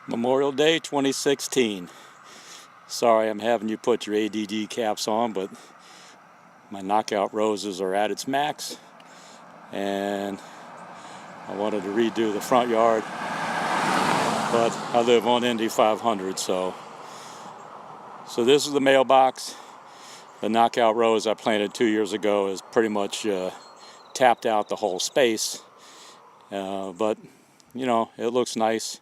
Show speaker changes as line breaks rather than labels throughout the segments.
Memorial Day 2016. Sorry I'm having you put your ADD caps on, but my knockout roses are at its max and I wanted to redo the front yard, but I live on Indy 500, so this is the mailbox. The knockout rose I planted 2 years ago is pretty much tapped out the whole space, but you know, it looks nice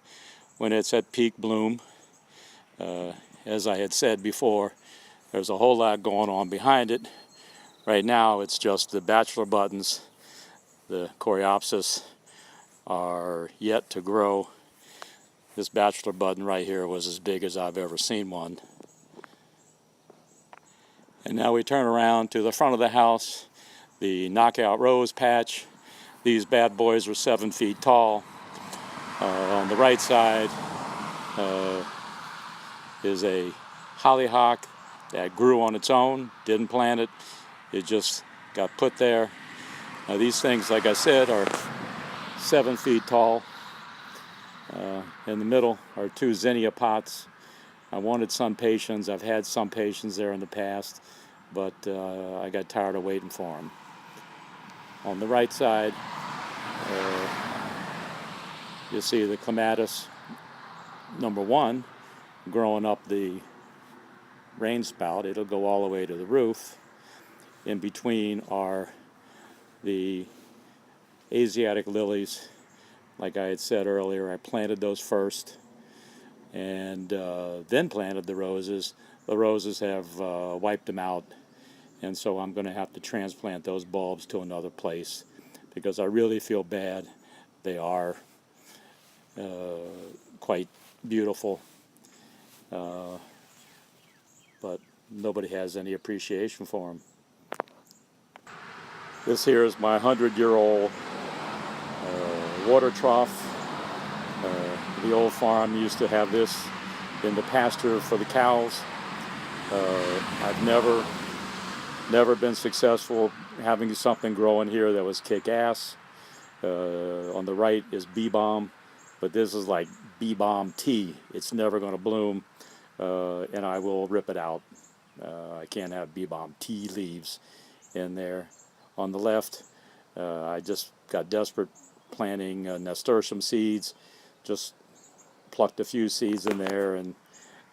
when it's at peak bloom. As I had said before, there's a whole lot going on behind it. Right now it's just the bachelor buttons. The coreopsis are yet to grow. This bachelor button right here was as big as I've ever seen one. And now we turn around to the front of the house, the knockout rose patch. These bad boys are 7 feet tall. On the right side is a hollyhock that grew on its own, didn't plant it, it just got put there. Now these things, like I said, are 7 feet tall. In the middle are 2 zinnia pots. I wanted some patience. I've had some patience there in the past, but I got tired of waiting for them. On the right side, you'll see the clematis #1 growing up the rain spout. It'll go all the way to the roof. In between are the Asiatic lilies. Like I had said earlier, I planted those first and then planted the roses. The roses have wiped them out, and so I'm going to have to transplant those bulbs to another place because I really feel bad. They are quite beautiful, but nobody has any appreciation for them. This here is my 100-year-old water trough. The old farm used to have this in the pasture for the cows. I've never been successful having something growing here that was kick-ass. On the right is bee balm, but this is like bee balm tea. It's never going to bloom, and I will rip it out. I can't have bee balm tea leaves in there. On the left, I just got desperate planting nasturtium seeds. Just plucked a few seeds in there, and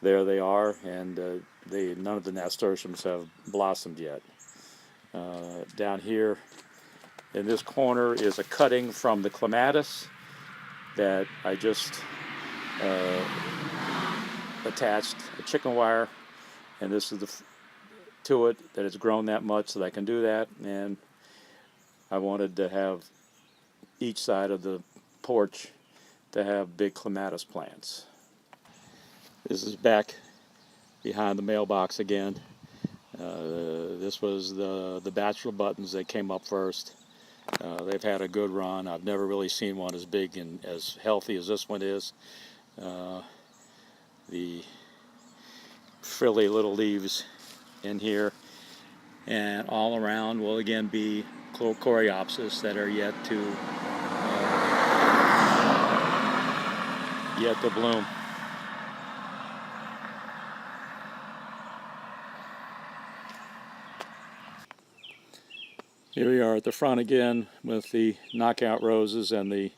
there they are. And none of the nasturtiums have blossomed yet. Down here in this corner is a cutting from the clematis that I just attached a chicken wire, and this is to it that it's grown that much that I can do that. And I wanted to have each side of the porch to have big clematis plants. This is back behind the mailbox again. This was the bachelor buttons that came up first. They've had a good run. I've never really seen one as big and as healthy as this one is. The frilly little leaves in here, and all around will again be coreopsis that are yet to bloom. Here we are at the front again with the knockout roses and the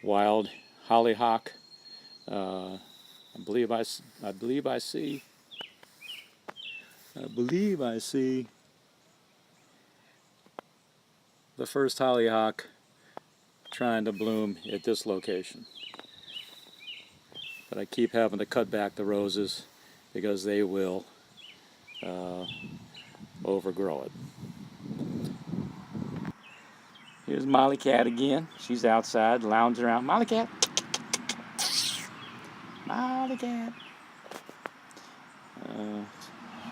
wild hollyhock. I believe I see the first hollyhock trying to bloom at this location. But I keep having to cut back the roses because they will overgrow it. Here's Molly Cat again. She's outside lounging around. Molly Cat. Molly Cat.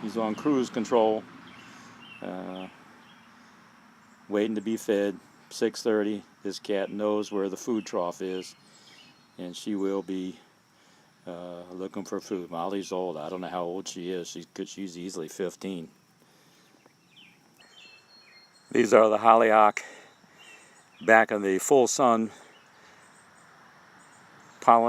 She's on cruise control, waiting to be fed. 6:30. This cat knows where the food trough is, and she will be looking for food. Molly's old. I don't know how old she is. She's easily 15. These are the hollyhock back in the full sun pollen